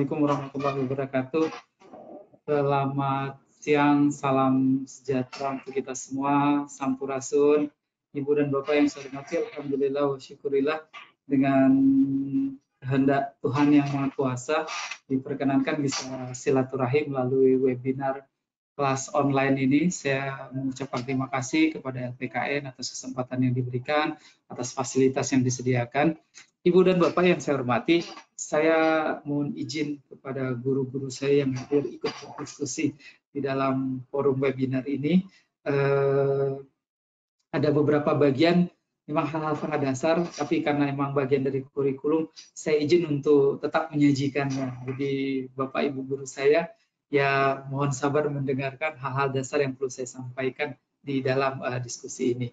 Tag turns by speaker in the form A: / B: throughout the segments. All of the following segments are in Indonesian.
A: Assalamualaikum warahmatullahi wabarakatuh. Selamat siang, salam sejahtera untuk kita semua. Sampurasun, Ibu dan Bapak yang saya hormati. Alhamdulillah wa syukurillah, dengan kehendak Tuhan yang Maha Kuasa diperkenankan bisa silaturahim melalui webinar kelas online ini. Saya mengucapkan terima kasih kepada LPKN atas kesempatan yang diberikan, atas fasilitas yang disediakan. Ibu dan Bapak yang saya hormati, saya mohon izin kepada guru-guru saya yang hadir ikut berdiskusi di dalam forum webinar ini. Ada beberapa bagian memang hal-hal sangat dasar, tapi karena memang bagian dari kurikulum, saya izin untuk tetap menyajikannya. Jadi Bapak Ibu guru saya, ya mohon sabar mendengarkan hal-hal dasar yang perlu saya sampaikan di dalam diskusi ini.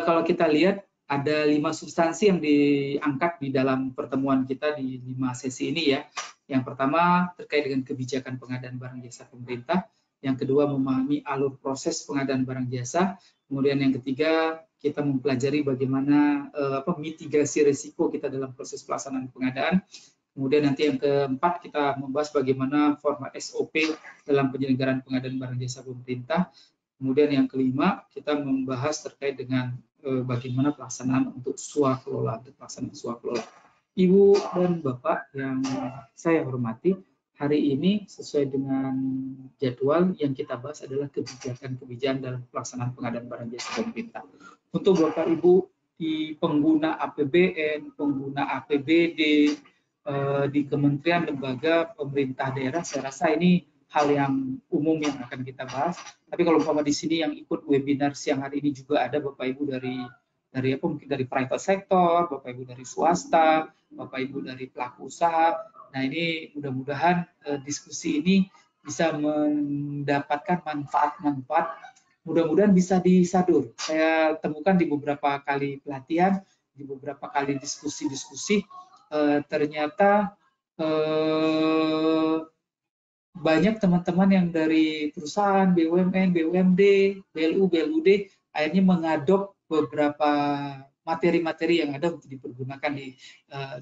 A: Kalau kita lihat, ada 5 substansi yang diangkat di dalam pertemuan kita di 5 sesi ini ya. Yang pertama terkait dengan kebijakan pengadaan barang jasa pemerintah. Yang kedua memahami alur proses pengadaan barang jasa. Kemudian yang ketiga kita mempelajari bagaimana mitigasi risiko kita dalam proses pelaksanaan pengadaan. Kemudian nanti yang keempat kita membahas bagaimana format SOP dalam penyelenggaraan pengadaan barang jasa pemerintah. Kemudian yang kelima kita membahas terkait dengan bagaimana pelaksanaan untuk swakelola, Ibu dan Bapak yang saya hormati, hari ini sesuai dengan jadwal yang kita bahas adalah kebijakan-kebijakan dalam pelaksanaan pengadaan barang jasa pemerintah. Untuk Bapak Ibu di pengguna APBN, pengguna APBD, di kementerian, lembaga, pemerintah daerah, saya rasa ini hal yang umum yang akan kita bahas. Tapi kalau umpama di sini yang ikut webinar siang hari ini juga ada Bapak Ibu mungkin dari private sector, Bapak Ibu dari swasta, Bapak Ibu dari pelaku usaha. Nah, ini mudah-mudahan diskusi ini bisa mendapatkan manfaat-manfaat, mudah-mudahan bisa disadur. Saya temukan di beberapa kali pelatihan, di beberapa kali diskusi-diskusi, ternyata banyak teman-teman yang dari perusahaan, BUMN, BUMD, BLU, BLUD akhirnya mengadop beberapa materi-materi yang ada untuk dipergunakan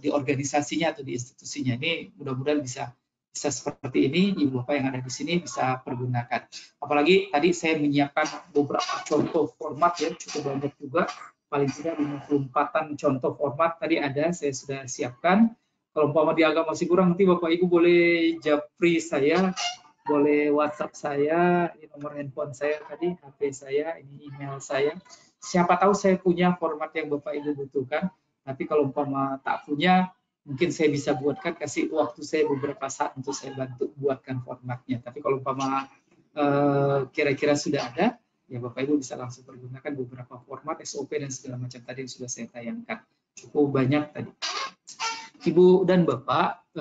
A: di organisasinya atau di institusinya. Ini mudah-mudahan bisa seperti ini, Ibu Bapak yang ada di sini bisa pergunakan. Apalagi tadi saya menyiapkan beberapa contoh format ya, cukup banyak juga, paling tidak 54-an contoh format tadi ada, saya sudah siapkan. Kalau umpama dianggap masih kurang, nanti Bapak Ibu boleh japri saya, boleh WhatsApp saya, ini nomor handphone saya tadi, HP saya, ini email saya. Siapa tahu saya punya format yang Bapak Ibu butuhkan, tapi kalau umpama tak punya, mungkin saya bisa buatkan, kasih waktu saya beberapa saat untuk saya bantu buatkan formatnya. Tapi kalau umpama kira-kira sudah ada, ya Bapak Ibu bisa langsung pergunakan beberapa format, SOP dan segala macam tadi yang sudah saya tayangkan. Cukup banyak tadi. Ibu dan Bapak,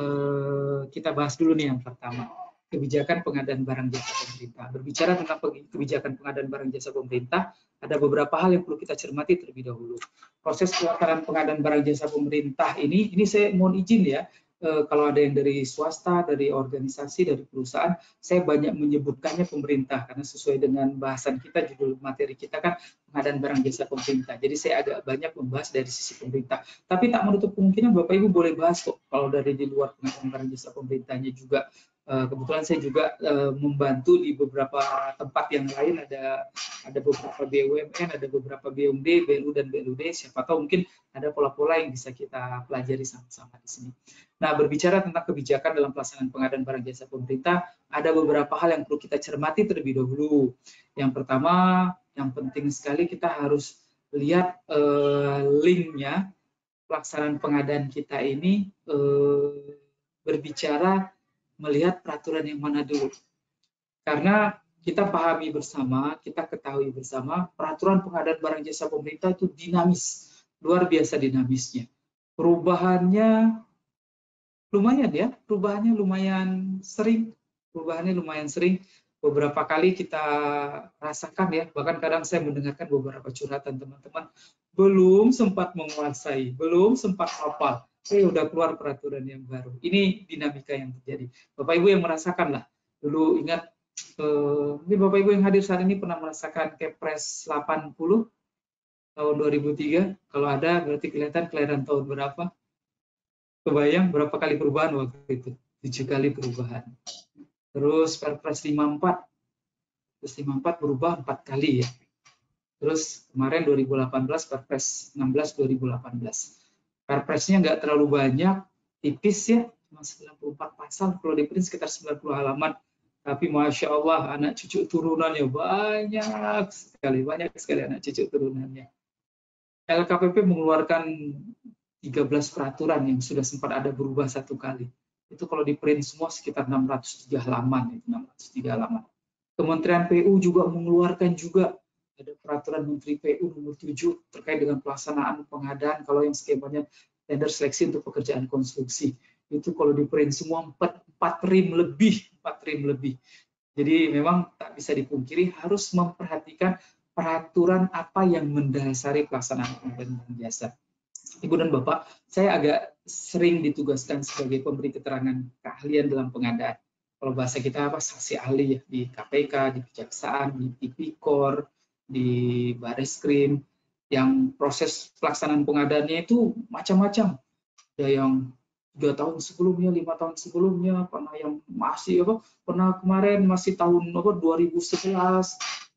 A: kita bahas dulu nih yang pertama, kebijakan pengadaan barang jasa pemerintah. Berbicara tentang kebijakan pengadaan barang jasa pemerintah, ada beberapa hal yang perlu kita cermati terlebih dahulu. Proses pelaksanaan pengadaan barang jasa pemerintah ini saya mohon izin ya, kalau ada yang dari swasta, dari organisasi, dari perusahaan, saya banyak menyebutkannya pemerintah, karena sesuai dengan bahasan kita, judul materi kita kan pengadaan barang jasa pemerintah. Jadi saya agak banyak membahas dari sisi pemerintah. Tapi tak menutup kemungkinan Bapak Ibu boleh bahas kok, kalau dari di luar pengadaan barang jasa pemerintahnya juga. Kebetulan saya juga membantu di beberapa tempat yang lain, ada beberapa BUMN, ada beberapa BUMD, BLU dan BLUD, siapa tahu mungkin ada pola-pola yang bisa kita pelajari sama-sama di sini. Nah, berbicara tentang kebijakan dalam pelaksanaan pengadaan barang jasa pemerintah, ada beberapa hal yang perlu kita cermati terlebih dahulu. Yang pertama, yang penting sekali kita harus lihat linknya pelaksanaan pengadaan kita ini berbicara melihat peraturan yang mana dulu. Karena kita pahami bersama, kita ketahui bersama, peraturan pengadaan barang jasa pemerintah itu dinamis, luar biasa dinamisnya. Perubahannya lumayan sering. Beberapa kali kita rasakan ya, bahkan kadang saya mendengarkan beberapa curhatan teman-teman, belum sempat menguasai, belum sempat hafal, udah keluar peraturan yang baru. Ini dinamika yang terjadi. Bapak Ibu yang merasakan lah, dulu ingat, mungkin Bapak Ibu yang hadir saat ini pernah merasakan Kepres 80 tahun 2003, kalau ada berarti kelihatan kelahiran tahun berapa? Kebayang berapa kali perubahan waktu itu? 7 kali perubahan. Terus Perpres 54, Perpres 54 berubah 4 kali ya. Terus kemarin 2018 Perpres 16 2018. Perpresnya nggak terlalu banyak, tipis ya, cuma 94 pasal, kalau di print sekitar 90 halaman. Tapi Masya Allah, anak cucu turunannya banyak sekali anak cucu turunannya. LKPP mengeluarkan 13 peraturan yang sudah sempat ada berubah 1 kali. Itu kalau di print semua sekitar 603 halaman. 603 halaman. Kementerian PU juga mengeluarkan juga ada peraturan Menteri PU nomor 7 terkait dengan pelaksanaan pengadaan kalau yang skemanya tender seleksi untuk pekerjaan konstruksi. Itu kalau di print semua 4 trim lebih. Jadi memang tak bisa dipungkiri harus memperhatikan peraturan apa yang mendasari pelaksanaan pengadaan jasa. Ibu dan Bapak, saya agak sering ditugaskan sebagai pemberi keterangan keahlian dalam pengadaan. Kalau bahasa kita apa, saksi ahli ya, di KPK, di Kejaksaan, di Tipikor, di Bareskrim, yang proses pelaksanaan pengadaannya itu macam-macam. Ada yang 3 tahun sebelumnya, 5 tahun sebelumnya, pernah yang masih pernah kemarin masih tahun 2011,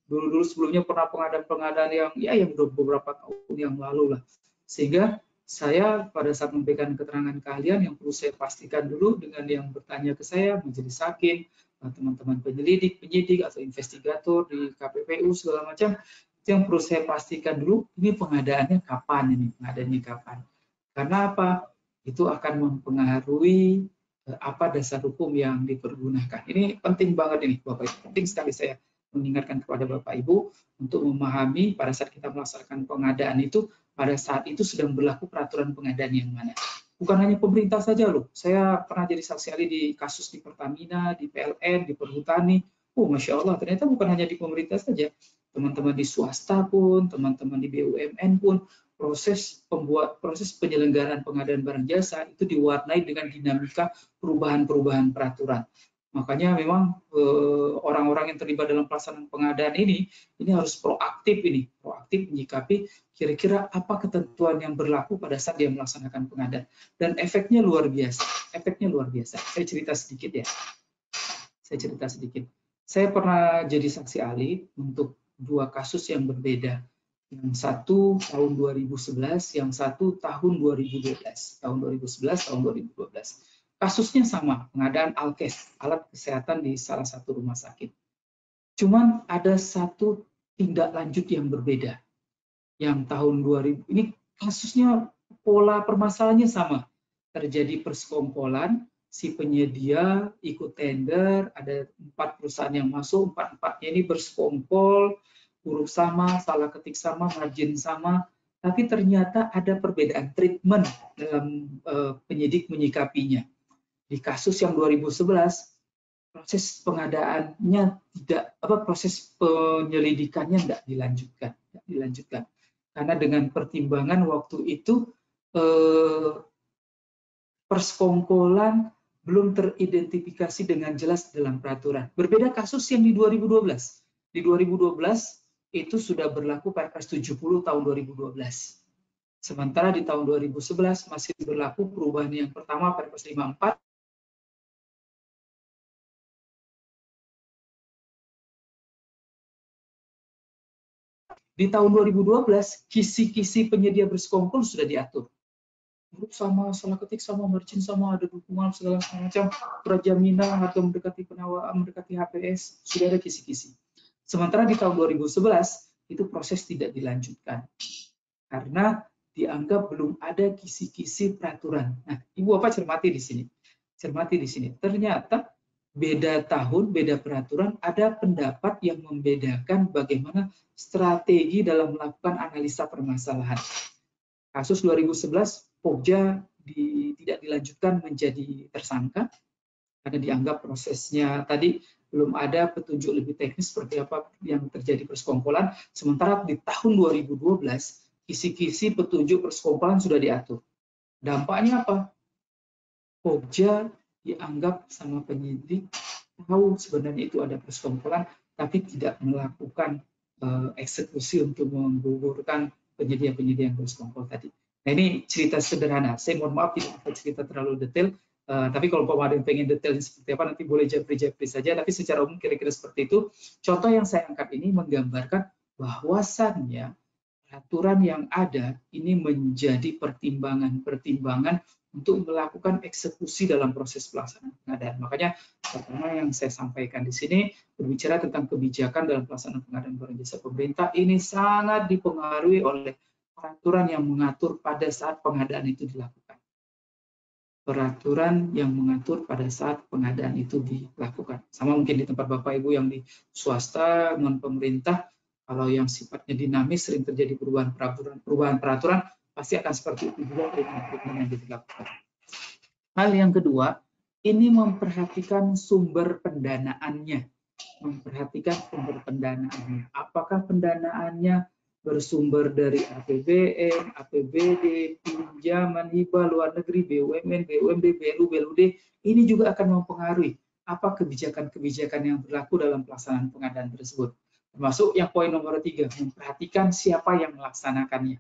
A: dulu sebelumnya pernah pengadaan yang beberapa tahun yang lalu lah. Sehingga saya pada saat memberikan keterangan keahlian yang perlu saya pastikan dulu dengan yang bertanya ke saya, majelis hakim, teman-teman penyelidik, penyidik atau investigator di KPPU segala macam, itu yang perlu saya pastikan dulu, ini pengadaannya kapan. Karena apa? Itu akan mempengaruhi apa dasar hukum yang dipergunakan. Ini penting banget ini, Bapak Ibu. Penting sekali saya mengingatkan kepada Bapak Ibu untuk memahami pada saat kita melaksanakan pengadaan itu, pada saat itu sedang berlaku peraturan pengadaan yang mana. Bukan hanya pemerintah saja loh. Saya pernah jadi saksi ahli di kasus di Pertamina, di PLN, di Perhutani. Masya Allah, ternyata bukan hanya di pemerintah saja. Teman-teman di swasta pun, teman-teman di BUMN pun, proses penyelenggaraan pengadaan barang jasa itu diwarnai dengan dinamika perubahan peraturan. Makanya memang orang-orang yang terlibat dalam pelaksanaan pengadaan ini harus proaktif menyikapi kira-kira apa ketentuan yang berlaku pada saat dia melaksanakan pengadaan. Dan efeknya luar biasa. Saya cerita sedikit ya. Saya pernah jadi saksi ahli untuk 2 kasus yang berbeda. Yang satu tahun 2011, yang satu tahun 2012. Tahun 2011, tahun 2012. Kasusnya sama, pengadaan Alkes, alat kesehatan di salah satu rumah sakit. Cuman ada satu tindak lanjut yang berbeda. Yang tahun 2000, ini kasusnya pola permasalahannya sama. Terjadi persekongkolan, si penyedia ikut tender, ada 4 perusahaan yang masuk, 4-4-nya ini bersekongkol, huruf sama, salah ketik sama, margin sama, tapi ternyata ada perbedaan treatment dalam penyidik menyikapinya. Di kasus yang 2011, proses pengadaannya proses penyelidikannya tidak dilanjutkan. Karena dengan pertimbangan waktu itu persekongkolan belum teridentifikasi dengan jelas dalam peraturan. Berbeda kasus yang di 2012. Di 2012 itu sudah berlaku Perpres 70 tahun 2012. Sementara di tahun 2011 masih berlaku perubahan yang pertama Perpres 54. Di tahun 2012, kisi-kisi penyedia bersekongkol sudah diatur. Huruf sama, salah ketik sama, margin sama, ada dukungan segala macam, prajaminan atau mendekati penawaan, mendekati HPS, sudah ada kisi-kisi. Sementara di tahun 2011, itu proses tidak dilanjutkan. Karena dianggap belum ada kisi-kisi peraturan. Nah, Ibu Bapak cermati di sini. Ternyata beda tahun, beda peraturan, ada pendapat yang membedakan bagaimana strategi dalam melakukan analisa permasalahan. Kasus 2011, Pokja tidak dilanjutkan menjadi tersangka, karena dianggap prosesnya tadi belum ada petunjuk lebih teknis seperti apa yang terjadi persekongkolan. Sementara di tahun 2012, kisi-kisi petunjuk persekongkolan sudah diatur. Dampaknya apa? Pokja dianggap sama penyidik tahu sebenarnya itu ada persekongkolan, tapi tidak melakukan eksekusi untuk menggugurkan penyedia-penyedia yang bersekongkol tadi. Nah, ini cerita sederhana. Saya mohon maaf tidak dapat cerita terlalu detail, Tapi kalau Pak Madin pengen detailnya seperti apa, nanti boleh japri-japri saja. Tapi secara umum kira-kira seperti itu. Contoh yang saya angkat ini menggambarkan bahwasannya aturan yang ada ini menjadi pertimbangan-pertimbangan untuk melakukan eksekusi dalam proses pelaksanaan pengadaan. Makanya pertama yang saya sampaikan di sini berbicara tentang kebijakan dalam pelaksanaan pengadaan barang jasa pemerintah ini sangat dipengaruhi oleh peraturan yang mengatur pada saat pengadaan itu dilakukan. Peraturan yang mengatur pada saat pengadaan itu dilakukan. Sama mungkin di tempat Bapak Ibu yang di swasta, non pemerintah, kalau yang sifatnya dinamis, sering terjadi perubahan peraturan, pasti akan seperti itu juga treatment yang dilakukan. Hal yang kedua, ini memperhatikan sumber pendanaannya. Apakah pendanaannya bersumber dari APBN, APBD, pinjaman, hibah luar negeri, BUMN, BUMD, BLU, BLUD, ini juga akan mempengaruhi apa kebijakan-kebijakan yang berlaku dalam pelaksanaan pengadaan tersebut. Termasuk yang poin nomor 3, memperhatikan siapa yang melaksanakannya.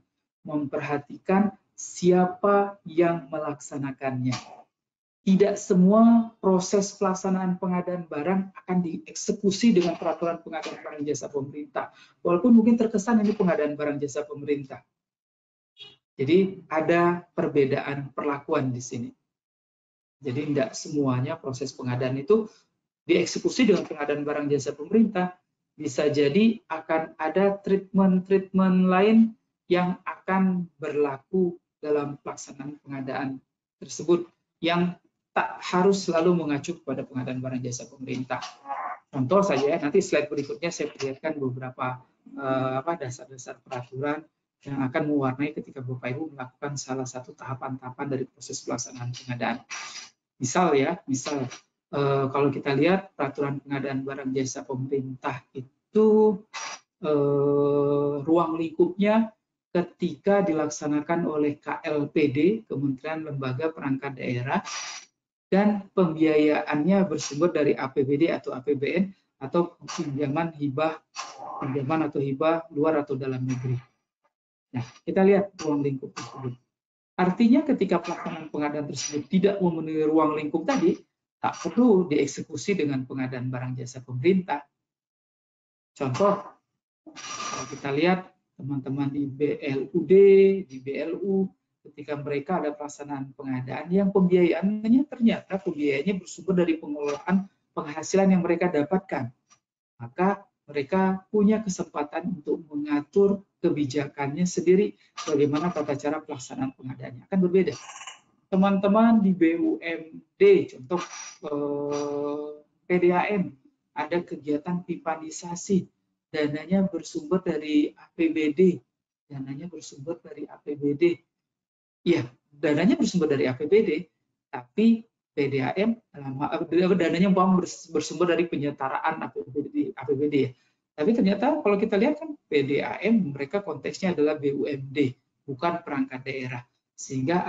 A: Tidak semua proses pelaksanaan pengadaan barang akan dieksekusi dengan peraturan pengadaan barang jasa pemerintah. Walaupun mungkin terkesan ini pengadaan barang jasa pemerintah. Jadi ada perbedaan perlakuan di sini. Jadi tidak semuanya proses pengadaan itu dieksekusi dengan pengadaan barang jasa pemerintah. Bisa jadi akan ada treatment lain yang akan berlaku dalam pelaksanaan pengadaan tersebut yang tak harus selalu mengacu kepada pengadaan barang jasa pemerintah. Contoh saja, nanti slide berikutnya saya perlihatkan beberapa dasar-dasar peraturan yang akan mewarnai ketika Bapak Ibu melakukan salah satu tahapan-tahapan dari proses pelaksanaan pengadaan. Misal kalau kita lihat peraturan pengadaan barang jasa pemerintah itu ruang lingkupnya ketika dilaksanakan oleh KLPD, Kementerian Lembaga Perangkat Daerah, dan pembiayaannya bersumber dari APBD atau APBN atau pinjaman atau hibah luar atau dalam negeri. Nah, kita lihat ruang lingkup tersebut. Artinya ketika pelaksanaan pengadaan tersebut tidak memenuhi ruang lingkup tadi, tak perlu dieksekusi dengan pengadaan barang jasa pemerintah. Contoh, kalau kita lihat teman-teman di BLUD, di BLU, ketika mereka ada pelaksanaan pengadaan yang pembiayaannya ternyata pembiayaannya bersumber dari pengelolaan penghasilan yang mereka dapatkan. Maka mereka punya kesempatan untuk mengatur kebijakannya sendiri bagaimana tata cara pelaksanaan pengadaannya. Akan berbeda. Teman-teman di BUMD, contoh PDAM, ada kegiatan pipanisasi, dananya bersumber dari APBD. Iya, dananya bersumber dari APBD, tapi PDAM dananya bersumber dari penyetaraan APBD ya. Tapi ternyata kalau kita lihat kan PDAM mereka konteksnya adalah BUMD, bukan perangkat daerah. Sehingga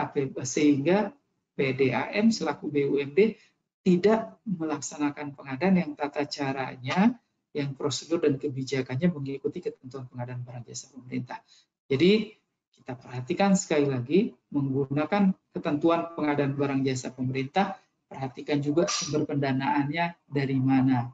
A: PDAM selaku BUMD tidak melaksanakan pengadaan yang tata caranya, yang prosedur dan kebijakannya mengikuti ketentuan pengadaan barang jasa pemerintah. Jadi kita perhatikan sekali lagi menggunakan ketentuan pengadaan barang jasa pemerintah, perhatikan juga sumber pendanaannya dari mana.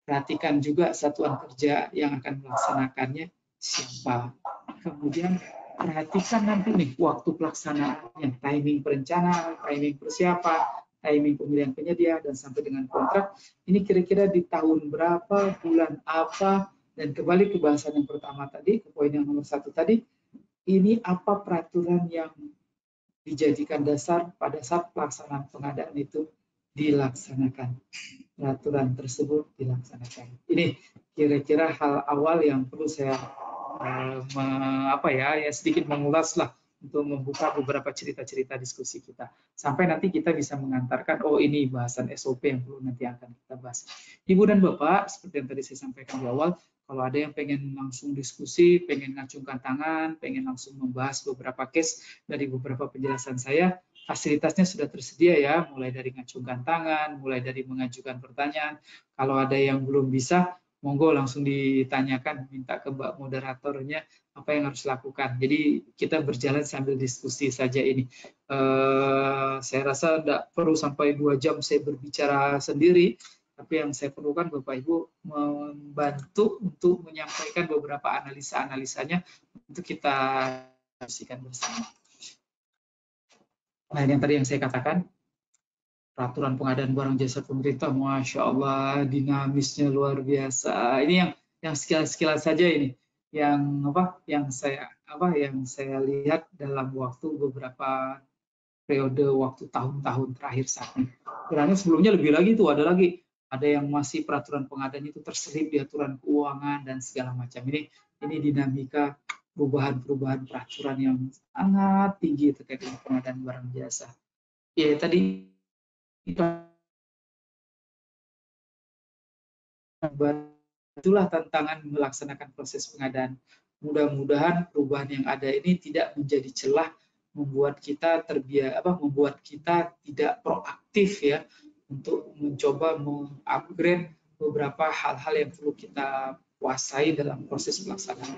A: Perhatikan juga satuan kerja yang akan melaksanakannya siapa. Kemudian perhatikan nanti nih waktu pelaksanaannya, timing perencanaan, timing persiapan, timing pemilihan penyedia, dan sampai dengan kontrak. Ini kira-kira di tahun berapa, bulan apa, dan kembali ke bahasan yang pertama tadi, ke poin yang nomor 1 tadi, ini apa peraturan yang dijadikan dasar pada saat pelaksanaan pengadaan itu dilaksanakan. Peraturan tersebut dilaksanakan. Ini kira-kira hal awal yang perlu saya sedikit mengulas lah untuk membuka beberapa cerita-cerita diskusi kita. Sampai nanti kita bisa mengantarkan, oh ini bahasan SOP yang perlu nanti akan kita bahas. Ibu dan Bapak, seperti yang tadi saya sampaikan di awal, kalau ada yang pengen langsung diskusi, pengen ngacungkan tangan, pengen langsung membahas beberapa case dari beberapa penjelasan saya, fasilitasnya sudah tersedia ya, mulai dari ngacungkan tangan, mulai dari mengajukan pertanyaan. Kalau ada yang belum bisa, monggo langsung ditanyakan, minta ke Mbak moderatornya apa yang harus lakukan. Jadi kita berjalan sambil diskusi saja ini. Saya rasa tidak perlu sampai 2 jam saya berbicara sendiri, tapi yang saya perlukan Bapak Ibu membantu untuk menyampaikan beberapa analisa-analisanya untuk kita diskusikan bersama. Nah, ini yang tadi yang saya katakan, peraturan pengadaan barang jasa pemerintah, Masya Allah, dinamisnya luar biasa. Ini yang sekilas-sekilas saja ini, yang saya lihat dalam waktu beberapa periode waktu tahun-tahun terakhir saat ini. Karena sebelumnya lebih lagi tuh ada yang masih peraturan pengadaan itu terselip di aturan keuangan dan segala macam. Ini dinamika perubahan-perubahan peraturan yang sangat tinggi terkait dengan pengadaan barang jasa. Ya tadi itulah tantangan melaksanakan proses pengadaan. Mudah-mudahan perubahan yang ada ini tidak menjadi celah membuat kita membuat kita tidak proaktif ya untuk mencoba mengupgrade beberapa hal-hal yang perlu kita kuasai dalam proses pelaksanaan.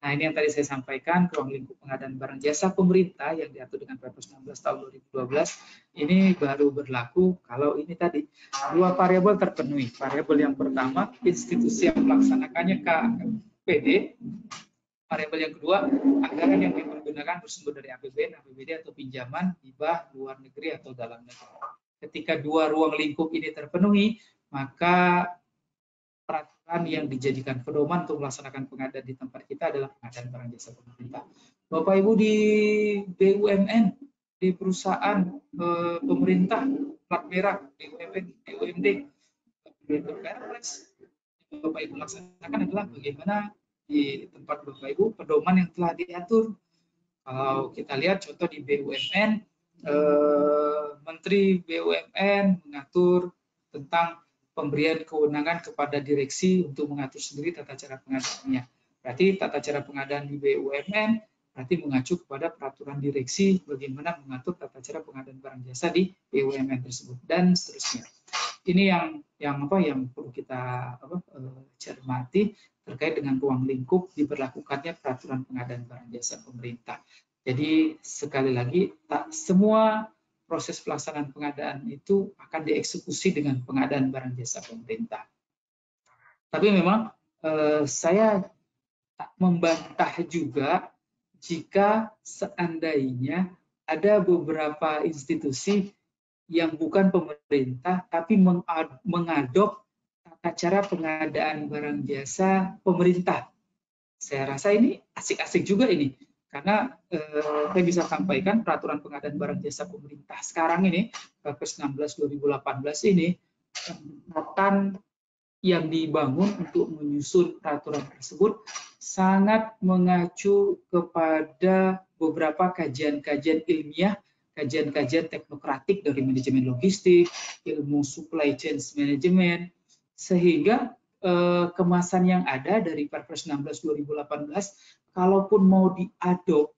A: Nah, ini yang tadi saya sampaikan, ruang lingkup pengadaan barang jasa pemerintah yang diatur dengan Perpres 16 tahun 2012 ini baru berlaku kalau ini tadi 2 variabel terpenuhi. Variabel yang pertama, institusi yang melaksanakannya KPD. Variabel yang kedua, anggaran yang dipergunakan bersumber dari APBN, APBD atau pinjaman, hibah, luar negeri atau dalam negeri. Ketika 2 ruang lingkup ini terpenuhi, maka peraturan yang dijadikan pedoman untuk melaksanakan pengadaan di tempat kita adalah pengadaan barang jasa pemerintah. Bapak Ibu di BUMN, di perusahaan pemerintah, plat merah, BUMN, BUMD, Bapak Ibu laksanakan adalah bagaimana di tempat Bapak Ibu pedoman yang telah diatur. Kalau kita lihat contoh di BUMN, Menteri BUMN mengatur tentang pemberian kewenangan kepada direksi untuk mengatur sendiri tata cara pengadaannya. Berarti tata cara pengadaan di BUMN berarti mengacu kepada peraturan direksi bagaimana mengatur tata cara pengadaan barang jasa di BUMN tersebut dan seterusnya. Ini yang perlu kita cermati terkait dengan ruang lingkup diberlakukannya peraturan pengadaan barang jasa pemerintah. Jadi sekali lagi tak semua proses pelaksanaan pengadaan itu akan dieksekusi dengan pengadaan barang jasa pemerintah. Tapi memang saya tak membantah juga jika seandainya ada beberapa institusi yang bukan pemerintah tapi mengadop tata cara pengadaan barang jasa pemerintah. Saya rasa ini asik-asik juga ini. Karena saya bisa sampaikan peraturan pengadaan barang jasa pemerintah sekarang ini, Perpres 16 2018 ini, kesempatan yang dibangun untuk menyusun peraturan tersebut sangat mengacu kepada beberapa kajian-kajian ilmiah, kajian-kajian teknokratik dari manajemen logistik, ilmu supply chain management, sehingga kemasan yang ada dari Perpres 16 2018 kalaupun mau diadop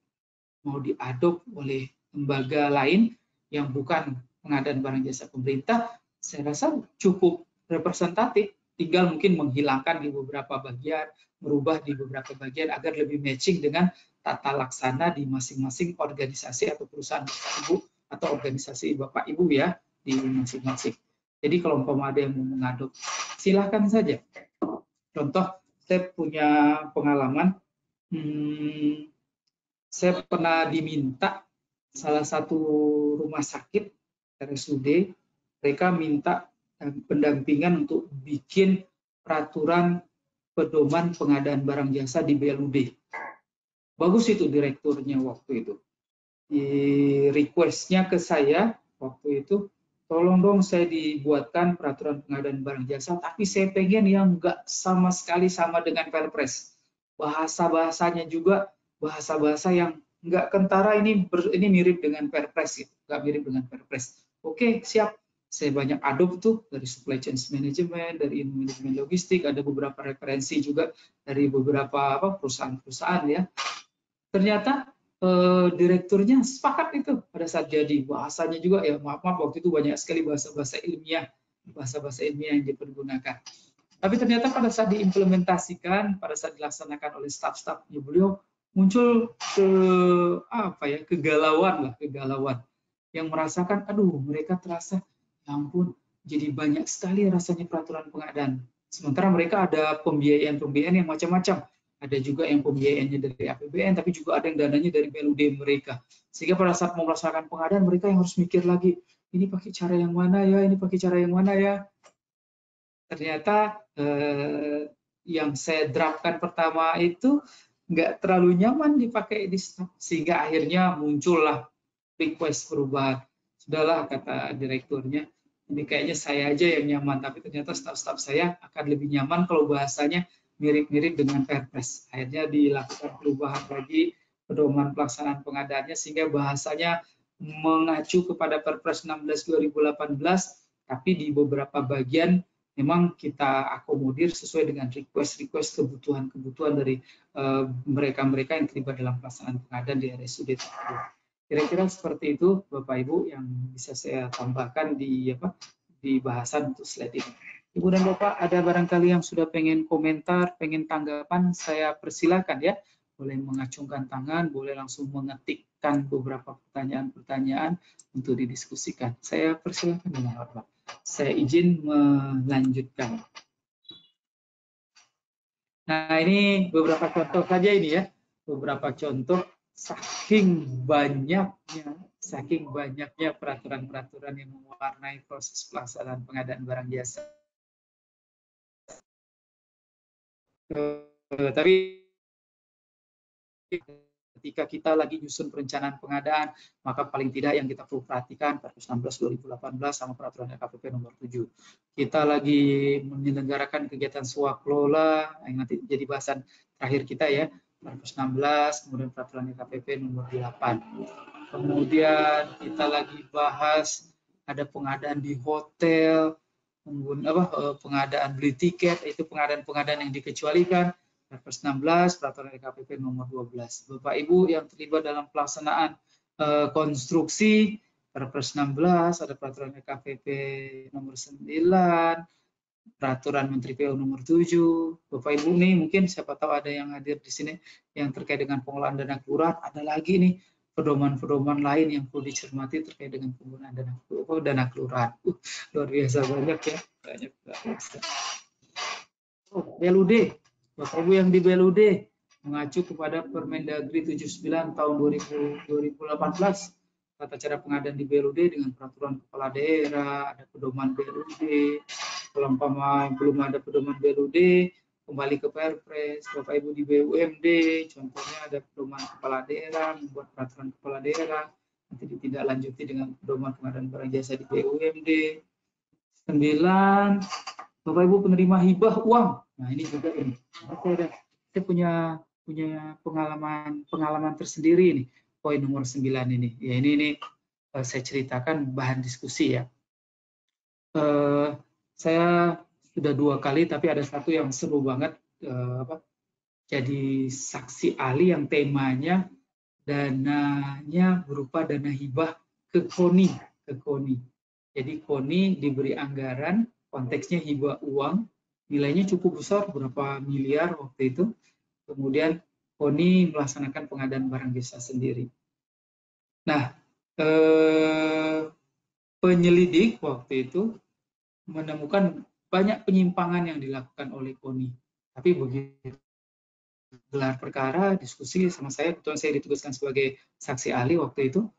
A: oleh lembaga lain yang bukan pengadaan barang jasa pemerintah, saya rasa cukup representatif. Tinggal mungkin menghilangkan di beberapa bagian, merubah di beberapa bagian agar lebih matching dengan tata laksana di masing-masing organisasi atau perusahaan Bapak Ibu atau organisasi Bapak Ibu ya di masing-masing. Jadi kalau umpama ada yang mau mengadop, silahkan saja. Contoh, saya punya pengalaman, saya pernah diminta salah satu rumah sakit RSUD, mereka minta pendampingan untuk bikin peraturan pedoman pengadaan barang jasa di BLUD. Bagus itu direkturnya waktu itu. Di request-nya ke saya waktu itu, tolong dong saya dibuatkan peraturan pengadaan barang jasa, tapi saya pengen yang nggak sama sekali sama dengan Perpres. Bahasa-bahasanya juga bahasa-bahasa yang nggak kentara, ini mirip dengan Perpres, gitu. Nggak mirip dengan Perpres. Oke, siap. Saya banyak adop tuh dari supply chain management, dari manajemen logistik, ada beberapa referensi juga dari beberapa perusahaan-perusahaan ya. Ternyata direkturnya sepakat itu pada saat jadi. Bahasanya juga ya maaf waktu itu banyak sekali bahasa-bahasa ilmiah bahasa-bahasa ilmiah yang dipergunakan. Tapi ternyata pada saat diimplementasikan, pada saat dilaksanakan oleh staf-stafnya beliau, muncul kegalauan yang merasakan, aduh, mereka terasa, ya ampun, jadi banyak sekali rasanya peraturan pengadaan. Sementara mereka ada pembiayaan yang macam-macam. Ada juga yang pembiayaannya dari APBN, tapi juga ada yang dananya dari BLUD mereka. Sehingga pada saat mau melaksanakan pengadaan, mereka yang harus mikir lagi, ini pakai cara yang mana ya, ini pakai cara yang mana ya. Ternyata yang saya terapkan pertama itu nggak terlalu nyaman dipakai di staff, sehingga akhirnya muncullah request perubahan. Sudahlah, kata direkturnya, ini kayaknya saya aja yang nyaman, tapi ternyata staf-staf saya akan lebih nyaman kalau bahasanya mirip-mirip dengan Perpres. Akhirnya dilakukan perubahan bagi pedoman pelaksanaan pengadaannya, sehingga bahasanya mengacu kepada Perpres 16/2018, tapi di beberapa bagian memang kita akomodir sesuai dengan request kebutuhan dari mereka-mereka yang terlibat dalam pelaksanaan pengadaan di RSUD tersebut. Kira-kira seperti itu, Bapak Ibu, yang bisa saya tambahkan di bahasan untuk slide ini. Ibu dan Bapak, ada barangkali yang sudah pengen komentar, pengen tanggapan, saya persilakan ya. Boleh mengacungkan tangan, boleh langsung mengetikkan beberapa pertanyaan-pertanyaan untuk didiskusikan. Saya persilakan dengan hormat. Saya izin melanjutkan. Nah, ini beberapa contoh saja ini ya. Beberapa contoh saking banyaknya peraturan-peraturan yang mewarnai proses pelaksanaan pengadaan barang jasa. Tapi ketika kita lagi nyusun perencanaan pengadaan, maka paling tidak yang kita perlu perhatikan Perpres 16/2018 sama peraturan LKPP nomor 7. Kita lagi menyelenggarakan kegiatan swaklola, yang nanti jadi bahasan terakhir kita ya, Perpres 16, kemudian peraturan LKPP nomor 8. Kemudian kita lagi bahas ada pengadaan di hotel, pengadaan beli tiket, itu pengadaan-pengadaan yang dikecualikan. Perpres 16, peraturan LKPP nomor 12. Bapak Ibu yang terlibat dalam pelaksanaan konstruksi, Perpres 16, ada peraturan LKPP nomor 9, peraturan Menteri PU nomor 7. Bapak Ibu nih, mungkin siapa tahu ada yang hadir di sini yang terkait dengan pengelolaan dana kelurahan, ada lagi nih pedoman-pedoman lain yang perlu dicermati terkait dengan penggunaan dana kelurahan. Luar biasa banyak ya, banyak. BLUD. Bapak Ibu yang di BLUD mengacu kepada Permendagri 79 tahun 2018 tata cara pengadaan di BLUD dengan peraturan kepala daerah, ada pedoman BLUD. Kalau belum ada pedoman BLUD, kembali ke Perpres. Bapak Ibu di BUMD, contohnya ada pedoman kepala daerah, membuat peraturan kepala daerah, nanti ditindaklanjuti dengan pedoman pengadaan barang jasa di BUMD. 9, Bapak Ibu penerima hibah uang. Nah, ini juga ini. Saya punya pengalaman tersendiri ini. Poin nomor 9 ini. Ya, ini saya ceritakan bahan diskusi ya. Saya sudah 2 kali, tapi ada satu yang seru banget. Jadi saksi ahli yang temanya dananya berupa dana hibah ke KONI. Jadi KONI diberi anggaran, konteksnya hibah uang, nilainya cukup besar, berapa miliar waktu itu. Kemudian KONI melaksanakan pengadaan barang jasa sendiri. Nah, penyelidik waktu itu menemukan banyak penyimpangan yang dilakukan oleh KONI. Tapi begitu gelar perkara, diskusi sama saya, kebetulan saya ditugaskan sebagai saksi ahli waktu itu,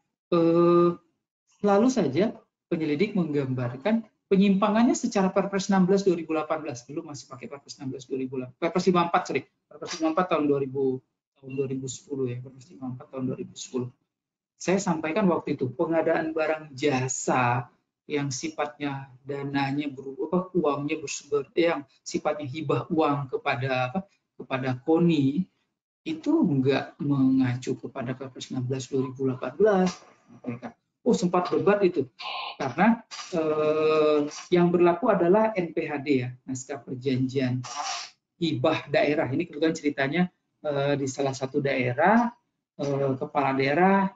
A: selalu saja penyelidik menggambarkan penyimpangannya secara Perpres 16/2018, dulu masih pakai Perpres 16/2018, Perpres 54, sorry, Perpres 54 tahun 2010 ya, Perpres 54 tahun 2010. Saya sampaikan waktu itu pengadaan barang jasa yang sifatnya dananya berupa uangnya bersumber yang sifatnya hibah uang kepada KONI itu enggak mengacu kepada Perpres 16/2018. Sempat debat itu karena yang berlaku adalah NPHD ya, naskah perjanjian hibah daerah. Ini kebetulan ceritanya di salah satu daerah, kepala daerah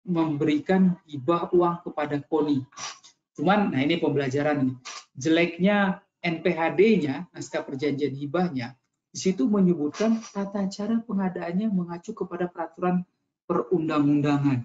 A: memberikan hibah uang kepada KONI. Cuman, nah ini pembelajaran nih. Jeleknya NPHD-nya, naskah perjanjian hibahnya, di situ menyebutkan tata cara pengadaannya mengacu kepada peraturan perundang-undangan.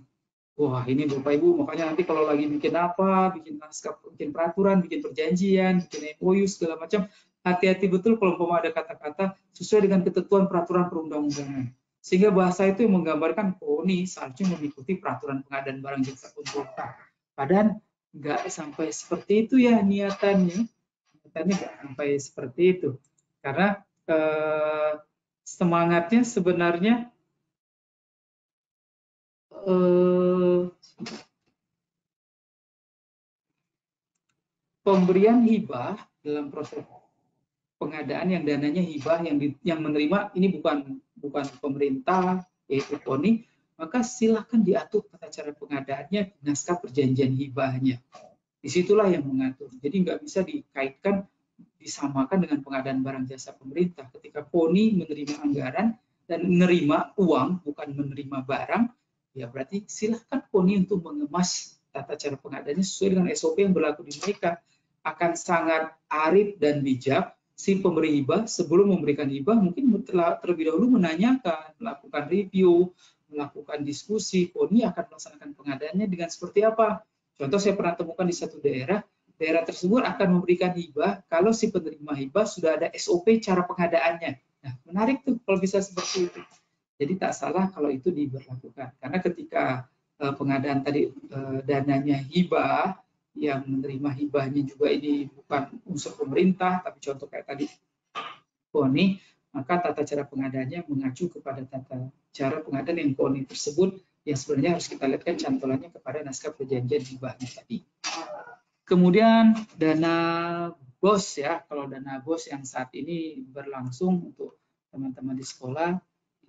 A: Wah, ini Bapak Ibu, makanya nanti kalau lagi bikin apa, bikin naskah, bikin peraturan, bikin perjanjian, bikin MOU segala macam, hati-hati betul kalau ada kata-kata sesuai dengan ketentuan peraturan perundang-undangan. Sehingga bahasa itu yang menggambarkan, oh ini seharusnya mengikuti peraturan pengadaan barang jasa pemerintah. Padahal nggak sampai seperti itu ya niatannya. Niatannya nggak sampai seperti itu. Karena semangatnya sebenarnya pemberian hibah dalam proses pengadaan yang dananya hibah yang menerima ini bukan pemerintah yaitu KONI, maka silakan diatur tata cara pengadaannya di naskah perjanjian hibahnya. Disitulah yang mengatur. Jadi nggak bisa dikaitkan disamakan dengan pengadaan barang jasa pemerintah. Ketika KONI menerima anggaran dan menerima uang bukan menerima barang, ya berarti silahkan KONI untuk mengemas tata cara pengadaannya sesuai dengan SOP yang berlaku di mereka. Akan sangat arif dan bijak si pemberi hibah sebelum memberikan hibah mungkin terlebih dahulu menanyakan, melakukan review, melakukan diskusi, KONI akan melaksanakan pengadaannya dengan seperti apa. Contoh saya pernah temukan di satu daerah tersebut akan memberikan hibah kalau si penerima hibah sudah ada SOP cara pengadaannya. Nah, menarik tuh kalau bisa seperti itu. Jadi tak salah kalau itu diberlakukan. Karena ketika pengadaan tadi dananya hibah, yang menerima hibahnya juga ini bukan unsur pemerintah, tapi contoh kayak tadi KONI, maka tata cara pengadaannya mengacu kepada tata cara pengadaan yang KONI tersebut yang sebenarnya harus kita lihatkan cantolannya kepada naskah perjanjian hibahnya tadi. Kemudian dana BOS ya, kalau dana BOS yang saat ini berlangsung untuk teman-teman di sekolah,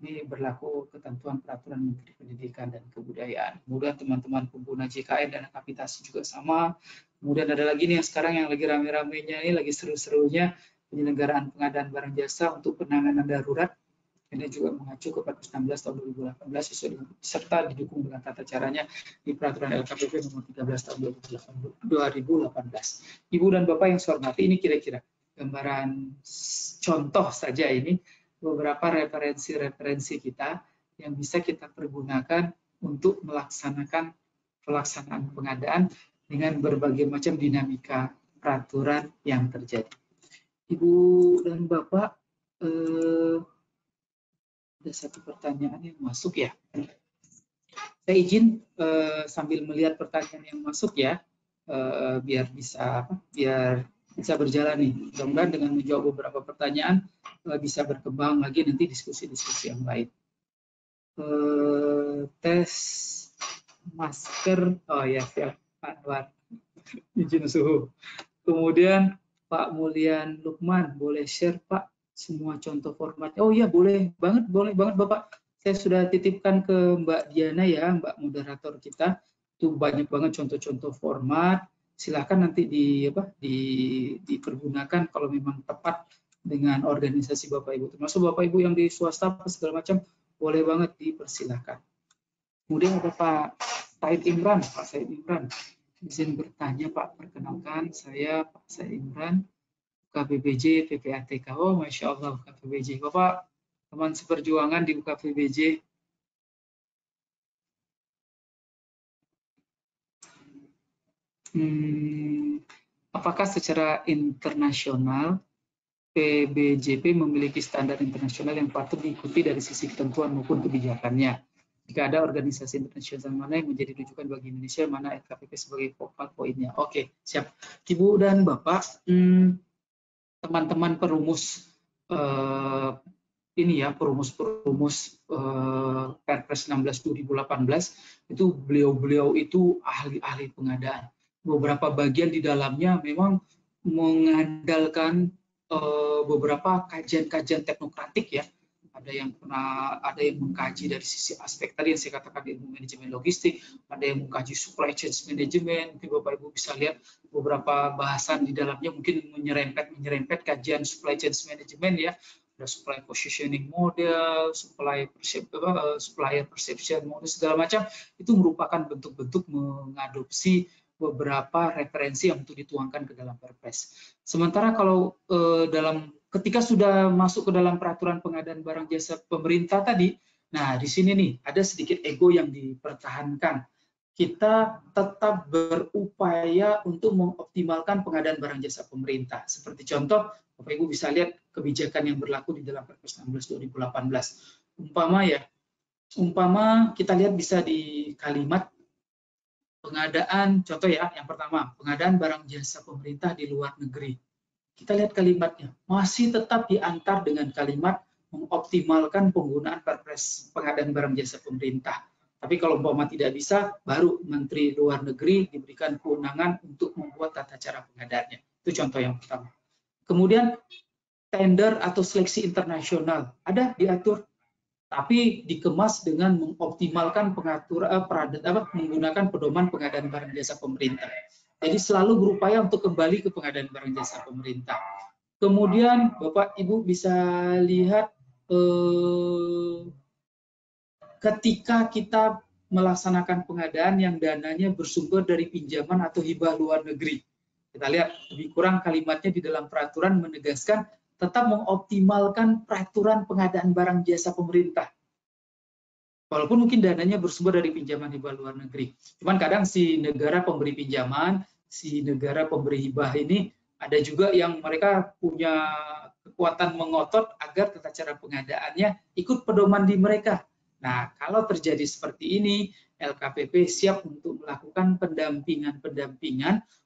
A: ini berlaku ketentuan peraturan Menteri Pendidikan dan Kebudayaan. Kemudian teman-teman pengguna JKN dana kapitasi juga sama. Kemudian ada lagi nih yang sekarang yang lagi rame-ramenya ini, lagi seru-serunya penyelenggaraan pengadaan barang jasa untuk penanganan darurat. Ini juga mengacu ke Perpres 16 tahun 2018 serta didukung dengan tata caranya di peraturan LKPP nomor 13 tahun 2018. Ibu dan Bapak yang saya hormati, ini kira-kira gambaran contoh saja ini beberapa referensi-referensi kita yang bisa kita pergunakan untuk melaksanakan pelaksanaan pengadaan dengan berbagai macam dinamika peraturan yang terjadi. Ibu dan Bapak, ada satu pertanyaan yang masuk ya. Saya izin sambil melihat pertanyaan yang masuk ya, biar bisa berjalan nih. Mudah-mudahan dengan menjawab beberapa pertanyaan bisa berkembang lagi nanti diskusi-diskusi yang lain. Tes masker, oh ya siap Pak Anwar, izin suhu. Kemudian Pak Mulyan Lukman, boleh share Pak semua contoh formatnya? Oh iya boleh banget Bapak. Saya sudah titipkan ke Mbak Diana ya, Mbak moderator kita. Itu banyak banget contoh-contoh format. Silahkan nanti dipergunakan kalau memang tepat dengan organisasi Bapak Ibu. Termasuk Bapak Ibu yang di swasta segala macam, boleh banget dipersilahkan. Kemudian ada Pak Said Imran. Pak Said Imran, izin bertanya Pak, perkenalkan saya Pak Said Imran, UKPBJ PPATK. Oh, Masya Allah UKPBJ. Bapak teman seperjuangan di UKPBJ. Apakah secara internasional PBJP memiliki standar internasional yang patut diikuti dari sisi ketentuan maupun kebijakannya? Jika ada organisasi internasional mana yang menjadi rujukan bagi Indonesia, mana LKPP sebagai focal poinnya? Oke, siap. Ibu dan Bapak, teman-teman perumus ini ya, perumus Perpres 16 2018 itu beliau itu ahli-ahli pengadaan. Beberapa bagian di dalamnya memang mengandalkan beberapa kajian-kajian teknokratik ya. Ada yang mengkaji dari sisi aspek tadi yang saya katakan ilmu manajemen logistik, ada yang mengkaji supply chain management. Mungkin Bapak Ibu bisa lihat beberapa bahasan di dalamnya mungkin menyerempet kajian supply chain management ya. Ada supply positioning model, supplier perception model segala macam, itu merupakan bentuk-bentuk mengadopsi beberapa referensi yang untuk dituangkan ke dalam Perpres. Sementara kalau ketika sudah masuk ke dalam peraturan pengadaan barang jasa pemerintah tadi, nah di sini nih ada sedikit ego yang dipertahankan. Kita tetap berupaya untuk mengoptimalkan pengadaan barang jasa pemerintah. Seperti contoh, Bapak Ibu bisa lihat kebijakan yang berlaku di dalam Perpres 16 2018. Umpama kita lihat bisa di kalimat pengadaan, contoh ya, yang pertama, pengadaan barang jasa pemerintah di luar negeri. Kita lihat kalimatnya, masih tetap diantar dengan kalimat mengoptimalkan penggunaan Perpres pengadaan barang jasa pemerintah. Tapi kalau umpama tidak bisa, baru Menteri Luar Negeri diberikan kewenangan untuk membuat tata cara pengadaannya. Itu contoh yang pertama. Kemudian tender atau seleksi internasional ada diatur, tapi dikemas dengan mengoptimalkan menggunakan pedoman pengadaan barang jasa pemerintah. Jadi selalu berupaya untuk kembali ke pengadaan barang jasa pemerintah. Kemudian Bapak Ibu bisa lihat ketika kita melaksanakan pengadaan yang dananya bersumber dari pinjaman atau hibah luar negeri. Kita lihat lebih kurang kalimatnya di dalam peraturan menegaskan tetap mengoptimalkan peraturan pengadaan barang jasa pemerintah. Walaupun mungkin dananya bersumber dari pinjaman hibah luar negeri. Cuman kadang si negara pemberi pinjaman, si negara pemberi hibah ini ada juga yang mereka punya kekuatan mengotot agar tata cara pengadaannya ikut pedoman di mereka. Nah, kalau terjadi seperti ini, LKPP siap untuk melakukan pendampingan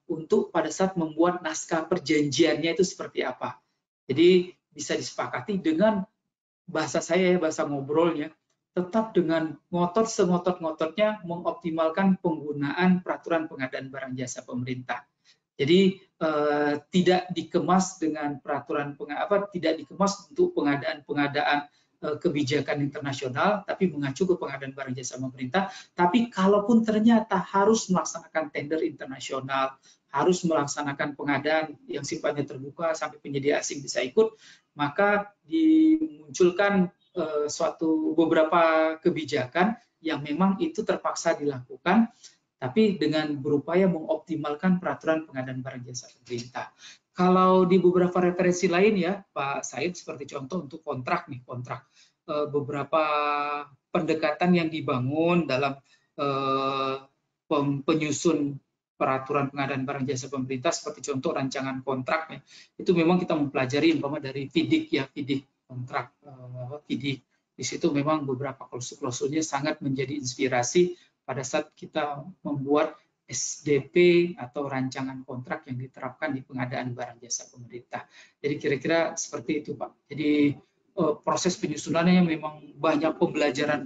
A: untuk pada saat membuat naskah perjanjiannya itu seperti apa. Jadi bisa disepakati dengan bahasa saya, bahasa ngobrolnya, tetap dengan sengotot-ngototnya mengoptimalkan penggunaan peraturan pengadaan barang jasa pemerintah. Jadi tidak dikemas dengan tidak dikemas untuk pengadaan kebijakan internasional, tapi mengacu ke pengadaan barang jasa pemerintah. Tapi kalaupun ternyata harus melaksanakan tender internasional, harus melaksanakan pengadaan yang sifatnya terbuka sampai penyedia asing bisa ikut, maka dimunculkan beberapa kebijakan yang memang itu terpaksa dilakukan, tapi dengan berupaya mengoptimalkan peraturan pengadaan barang jasa pemerintah. Kalau di beberapa referensi lain ya, Pak Said, seperti contoh untuk kontrak beberapa pendekatan yang dibangun dalam penyusun peraturan pengadaan barang jasa pemerintah, seperti contoh rancangan kontraknya, itu memang kita mempelajari umpama dari FIDIK kontrak FIDIK. Di situ memang beberapa klausul-klausulnya sangat menjadi inspirasi pada saat kita membuat SDP atau rancangan kontrak yang diterapkan di pengadaan barang jasa pemerintah. Jadi kira-kira seperti itu, Pak. Jadi proses penyusunannya memang banyak pembelajaran,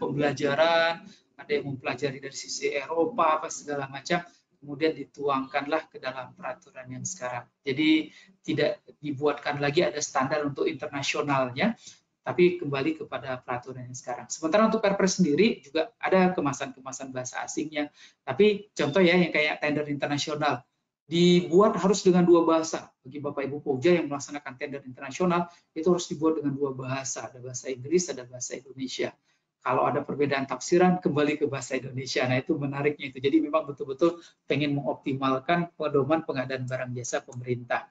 A: ada yang mempelajari dari sisi Eropa, segala macam, kemudian dituangkanlah ke dalam peraturan yang sekarang. Jadi tidak dibuatkan lagi ada standar untuk internasionalnya, tapi kembali kepada peraturan yang sekarang. Sementara untuk Perpres sendiri juga ada kemasan-kemasan bahasa asingnya. Tapi contoh ya yang kayak tender internasional, dibuat harus dengan dua bahasa. Bagi Bapak Ibu Pokja yang melaksanakan tender internasional, itu harus dibuat dengan dua bahasa. Ada bahasa Inggris, ada bahasa Indonesia. Kalau ada perbedaan tafsiran, kembali ke bahasa Indonesia. Nah itu menariknya itu. Jadi memang betul-betul pengen mengoptimalkan pedoman pengadaan barang jasa pemerintah.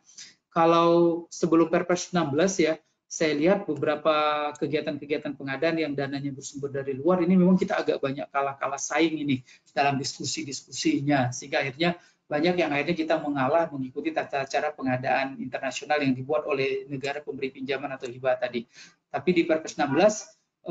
A: Kalau sebelum Perpres 16 ya, saya lihat beberapa kegiatan-kegiatan pengadaan yang dananya bersumber dari luar ini memang kita agak banyak kalah saing ini dalam diskusi-diskusinya, sehingga akhirnya banyak yang akhirnya kita mengalah mengikuti tata cara pengadaan internasional yang dibuat oleh negara pemberi pinjaman atau hibah tadi. Tapi di Perpres 16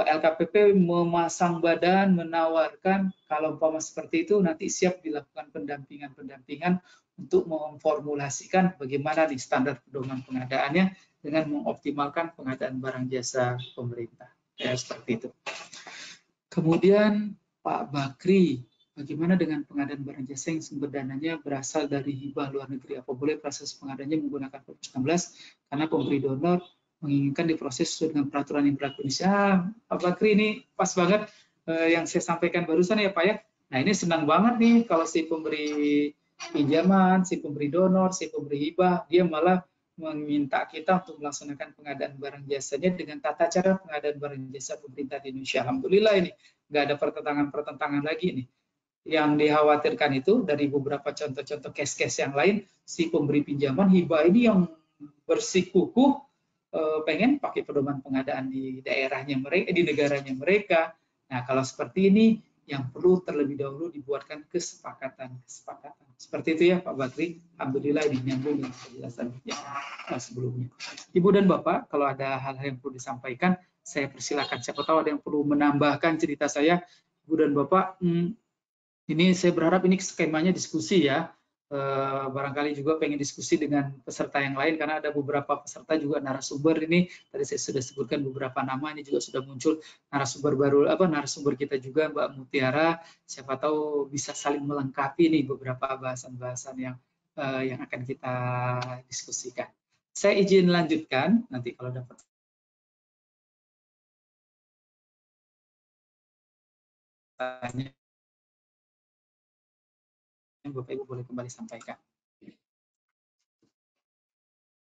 A: LKPP memasang badan, menawarkan kalau umpama seperti itu nanti siap dilakukan pendampingan untuk memformulasikan bagaimana nih standar pedoman pengadaannya dengan mengoptimalkan pengadaan barang jasa pemerintah. Ya, seperti itu. Kemudian Pak Bakri, bagaimana dengan pengadaan barang jasa yang sumber dananya berasal dari hibah luar negeri? Apa boleh proses pengadaannya menggunakan Perpres 16 karena pemberi donor menginginkan diproses sesuai dengan peraturan yang berlaku di Indonesia? Pak Bakri, ini pas banget yang saya sampaikan barusan ya Pak ya. Nah ini senang banget nih kalau si pemberi pinjaman, si pemberi donor, si pemberi hibah, dia malah meminta kita untuk melaksanakan pengadaan barang jasanya dengan tata cara pengadaan barang jasa pemerintah di Indonesia. Alhamdulillah ini nggak ada pertentangan lagi nih. Yang dikhawatirkan itu dari beberapa contoh-contoh case-case yang lain, si pemberi pinjaman hibah ini yang bersikukuh pengen pakai pedoman pengadaan di daerahnya mereka, di negaranya mereka. Nah, kalau seperti ini yang perlu terlebih dahulu dibuatkan kesepakatan. Seperti itu ya Pak Bakri. Alhamdulillah ini nyambung dengan penjelasan yang sebelumnya. Ibu dan Bapak, kalau ada hal-hal yang perlu disampaikan, saya persilakan. Siapa tahu ada yang perlu menambahkan cerita saya, Ibu dan Bapak. Ini saya berharap ini skemanya diskusi ya. Barangkali juga pengen diskusi dengan peserta yang lain karena ada beberapa peserta juga narasumber ini. Tadi saya sudah sebutkan beberapa nama, ini juga sudah muncul narasumber baru, narasumber kita juga Mbak Mutiara. Siapa tahu bisa saling melengkapi nih beberapa bahasan-bahasan yang akan kita diskusikan. Saya izin lanjutkan nanti kalau dapat tanya. Bapak Ibu boleh kembali sampaikan.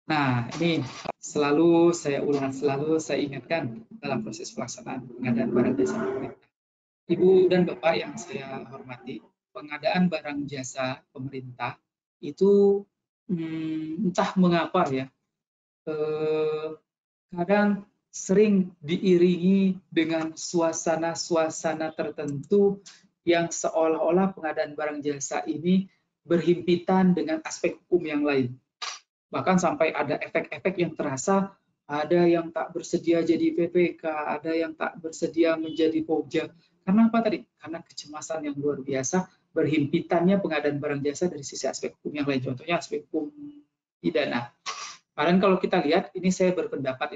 A: Nah, ini selalu saya ulang, selalu saya ingatkan dalam proses pelaksanaan pengadaan barang jasa pemerintah. Ibu dan Bapak yang saya hormati, pengadaan barang jasa pemerintah itu entah mengapa ya, kadang sering diiringi dengan suasana-suasana tertentu yang seolah-olah pengadaan barang jasa ini berhimpitan dengan aspek hukum yang lain. Bahkan sampai ada efek-efek yang terasa, ada yang tak bersedia jadi PPK, ada yang tak bersedia menjadi Pokja. Karena apa tadi? Karena kecemasan yang luar biasa, berhimpitannya pengadaan barang jasa dari sisi aspek hukum yang lain. Contohnya aspek hukum pidana. Karena kalau kita lihat, ini saya berpendapat,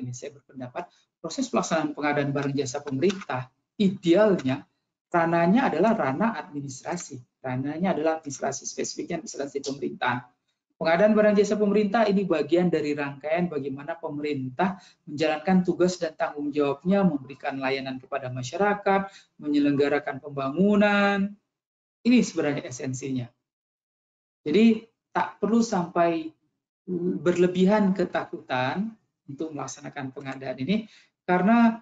A: proses pelaksanaan pengadaan barang jasa pemerintah, idealnya ranahnya adalah ranah administrasi. Ranahnya adalah administrasi, spesifiknya administrasi pemerintahan. Pengadaan barang jasa pemerintah ini bagian dari rangkaian bagaimana pemerintah menjalankan tugas dan tanggung jawabnya, memberikan layanan kepada masyarakat, menyelenggarakan pembangunan. Ini sebenarnya esensinya. Jadi tak perlu sampai berlebihan ketakutan untuk melaksanakan pengadaan ini karena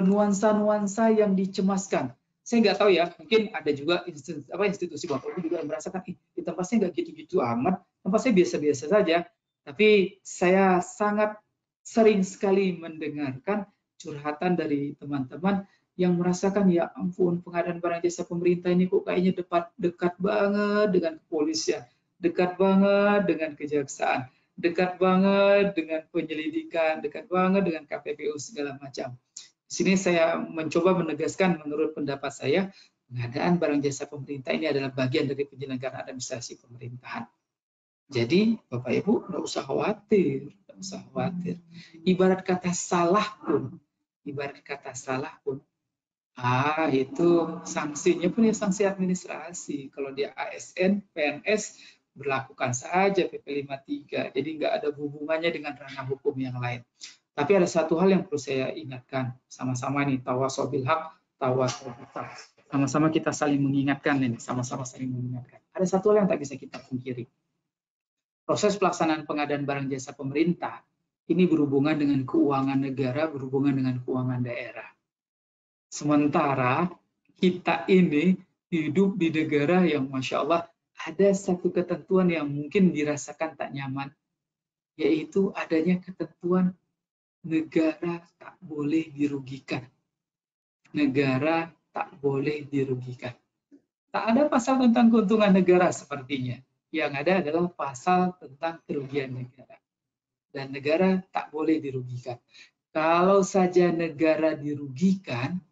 A: nuansa-nuansa yang dicemaskan. Saya nggak tahu ya, mungkin ada juga institusi Bapak Ibu juga merasakan di tempatnya nggak gitu-gitu amat, tempatnya biasa-biasa saja. Tapi saya sangat sering sekali mendengarkan curhatan dari teman-teman yang merasakan ya ampun pengadaan barang jasa pemerintah ini kok kayaknya dekat banget dengan kepolisian, dekat banget dengan kejaksaan, dekat banget dengan penyelidikan, dekat banget dengan KPPU segala macam. Di sini saya mencoba menegaskan menurut pendapat saya, pengadaan barang jasa pemerintah ini adalah bagian dari penyelenggaraan administrasi pemerintahan. Jadi Bapak Ibu nggak usah khawatir, Ibarat kata salah pun, itu sanksinya pun ya sanksi administrasi. Kalau dia ASN, PNS berlakukan saja PP 53. Jadi nggak ada hubungannya dengan ranah hukum yang lain. Tapi ada satu hal yang perlu saya ingatkan, sama-sama nih tawasau bil haq, tawasau bil sabr. Sama-sama kita saling mengingatkan ini, sama-sama saling mengingatkan. Ada satu hal yang tak bisa kita pungkiri. Proses pelaksanaan pengadaan barang jasa pemerintah ini berhubungan dengan keuangan negara, berhubungan dengan keuangan daerah. Sementara kita ini hidup di negara yang Masya Allah ada satu ketentuan yang mungkin dirasakan tak nyaman, yaitu adanya ketentuan negara tak boleh dirugikan. Negara tak boleh dirugikan. Tak ada pasal tentang keuntungan negara sepertinya. Yang ada adalah pasal tentang kerugian negara. Dan negara tak boleh dirugikan. Kalau saja negara dirugikan,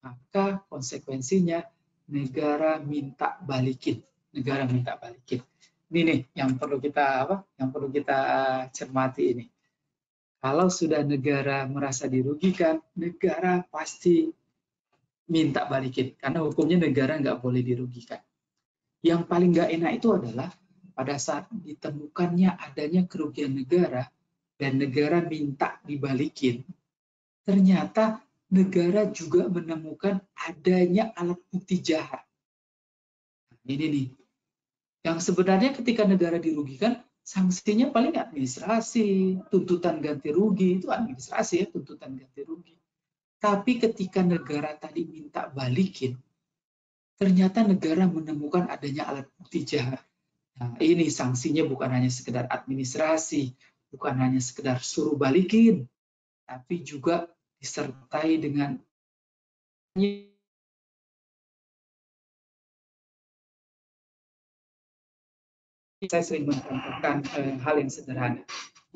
A: maka konsekuensinya negara minta balikin. Negara minta balikin. Ini nih yang perlu kita cermati ini. Kalau sudah negara merasa dirugikan, negara pasti minta balikin. Karena hukumnya negara nggak boleh dirugikan. Yang paling nggak enak itu adalah pada saat ditemukannya adanya kerugian negara dan negara minta dibalikin, ternyata negara juga menemukan adanya alat bukti jahat. Ini nih, yang sebenarnya ketika negara dirugikan, sanksinya paling administrasi, tuntutan ganti rugi, itu administrasi ya, tuntutan ganti rugi. Tapi ketika negara tadi minta balikin, ternyata negara menemukan adanya alat bukti jahat. Nah, ini sanksinya bukan hanya sekedar administrasi, bukan hanya sekedar suruh balikin, tapi juga disertai dengan saya sering mencontohkan hal yang sederhana.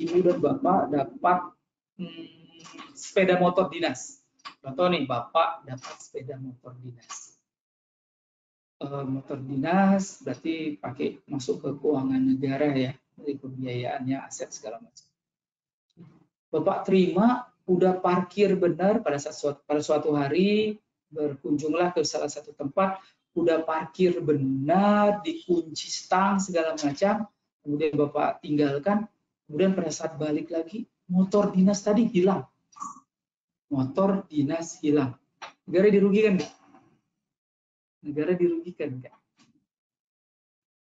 A: Ibu dan bapak dapat sepeda motor dinas. Contoh nih, bapak dapat sepeda motor dinas. Motor dinas berarti pakai masuk ke keuangan negara ya, dari pembiayaannya, aset segala macam. Bapak terima, udah parkir benar pada suatu hari, berkunjunglah ke salah satu tempat, udah parkir benar, dikunci stang segala macam, kemudian Bapak tinggalkan, kemudian pada saat balik lagi, motor dinas tadi hilang. Motor dinas hilang. Negara dirugikan nggak? Negara dirugikan nggak?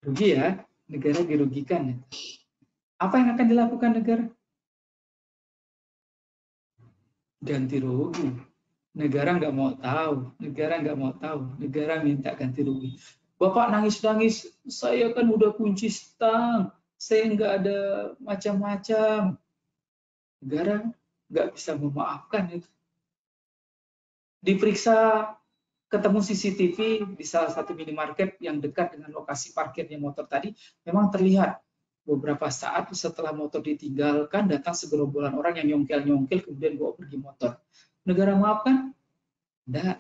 A: Rugi ya, negara dirugikan. Apa yang akan dilakukan negara? Ganti rugi. Negara nggak mau tahu, negara minta ganti rugi. Bapak nangis-nangis, saya kan udah kunci stang, saya nggak ada macam-macam. Negara nggak bisa memaafkan itu. Diperiksa, ketemu CCTV di salah satu minimarket yang dekat dengan lokasi parkirnya motor tadi, memang terlihat beberapa saat setelah motor ditinggalkan, datang segerombolan orang yang nyongkel-nyongkel, kemudian bawa pergi motor. Negara maafkan? Tidak.